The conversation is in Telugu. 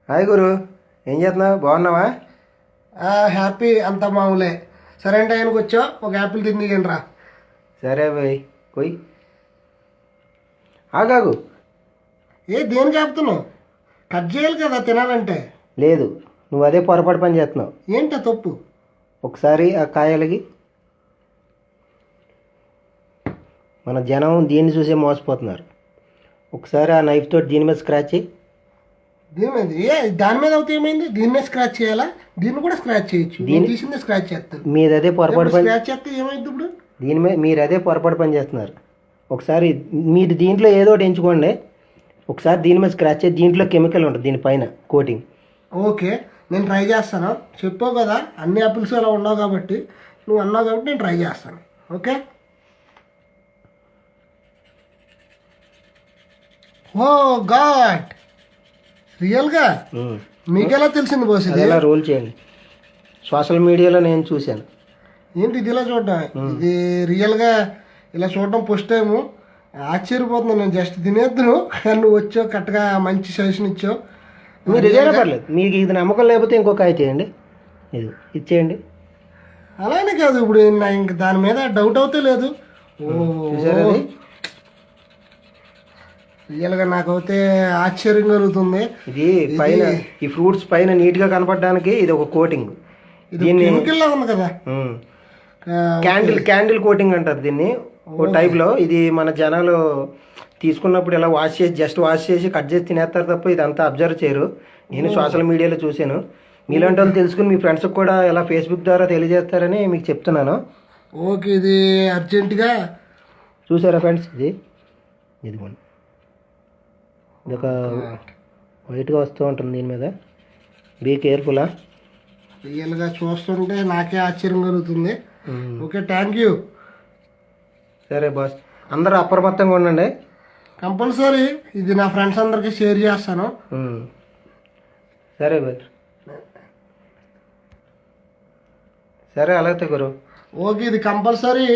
హాయ్ గురు, ఏం చేస్తున్నావు? బాగున్నావా? హ్యాపీ అంత మామూలే. సరే అంటే ఆయనకు వచ్చావు, ఒక యాపిల్ తిందిగండి రా. సరే బాయ్, పోయి ఆగాగు. దేని చెప్తున్నావు? కట్ చేయాలి కదా తినాలంటే. లేదు, నువ్వు అదే పొరపాటు పని చేస్తున్నావు. ఏంటా తప్పు? ఒకసారి ఆ కాయలకి మన జనం దీన్ని చూసే మోసపోతున్నారు. ఒకసారి ఆ నైఫ్ తోటి దీని మీద స్క్రాచ్ చేయి. దీని మీద దాని మీద అవుతే ఏమైంది? దీని మీద స్క్రాచ్ చేయాలా? దీన్ని కూడా స్క్రాచ్ చేయొచ్చు. దీన్ని తీసిందే స్క్రాచ్ చేస్తాను. మీరు అదే పొరపాటు పని స్క్రాచ్ చేస్తే ఏమైంది ఇప్పుడు? దీని మీద మీరు అదే పొరపాటు పని చేస్తున్నారు. ఒకసారి మీరు దీంట్లో ఏదో ఒకటి ఎంచుకోండి. ఒకసారి దీని మీద స్క్రాచ్ చేయి. దీంట్లో కెమికల్ ఉంటుంది, దీనిపైన కోటింగ్. ఓకే, నేను ట్రై చేస్తాను. చెప్పావు కదా అన్ని యాపిల్స్ అలా ఉండవు కాబట్టి, నువ్వు అన్నావు కాబట్టి నేను ట్రై చేస్తాను. ఓకే. ఓ గాడ్, రియల్గా మీకెలా తెలిసింది బాస్? ఇది అలా రోల్ చేయండి. సోషల్ మీడియాలో నేను చూశాను. ఏంటి ఇది ఇలా చూడడం? ఇది రియల్గా ఇలా చూడడం ఫస్ట్ టైము. ఆశ్చర్యపోతున్నాను. నేను జస్ట్ తినేద్దును, కానీ నువ్వు వచ్చావు కరెక్ట్గా మంచి సజెషన్ ఇచ్చావు. మీరు ఇదేనా పర్లేదు. మీకు ఇది నమ్మకం లేకపోతే ఇంకో కాయ చేయండి. ఇది ఇచ్చేయండి. అలానే కాదు, ఇప్పుడు నా ఇంక దాని మీద డౌట్ అవుతే లేదు. చూసారా అది? రియల్గా నాకైతే ఆశ్చర్యం కలుగుతుంది. ఇది పైన ఈ ఫ్రూట్స్ పైన నీట్ గా కనపడడానికి ఇది ఒక కోటింగ్. ఇది కెమికల్ లా ఉంది కదా. క్యాండిల్ కోటింగ్ అంటారు దీన్ని ఓ టైప్ లో. ఇది మన జనాలు తీసుకున్నప్పుడు ఇలా జస్ట్ వాష్ చేసి కట్ చేసి తినేస్తారు తప్ప ఇదంతా అబ్జర్వ్ చేయరు. నేను సోషల్ మీడియాలో చూశాను. మీలాంటి వాళ్ళు తెలుసుకుని మీ ఫ్రెండ్స్కి కూడా ఇలా ఫేస్బుక్ ద్వారా తెలియజేస్తారని మీకు చెప్తున్నాను. ఓకే, ఇది అర్జెంటుగా చూసారా ఫ్రెండ్స్? ఇదిగోండి, ఇది ఒక వైట్గా వస్తూ ఉంటుంది దీని మీద. బీ కేర్ఫుల్లా. రియల్గా చూస్తుంటే నాకే ఆశ్చర్యం కలుగుతుంది. Okay, thank you. సరే బాస్, అందరూ అప్రమత్తంగా ఉండండి. కంపల్సరీ ఇది నా ఫ్రెండ్స్ అందరికీ షేర్ చేస్తాను. సరే బాయ్. సరే అలాగే గురు. ఓకే, ఇది కంపల్సరీ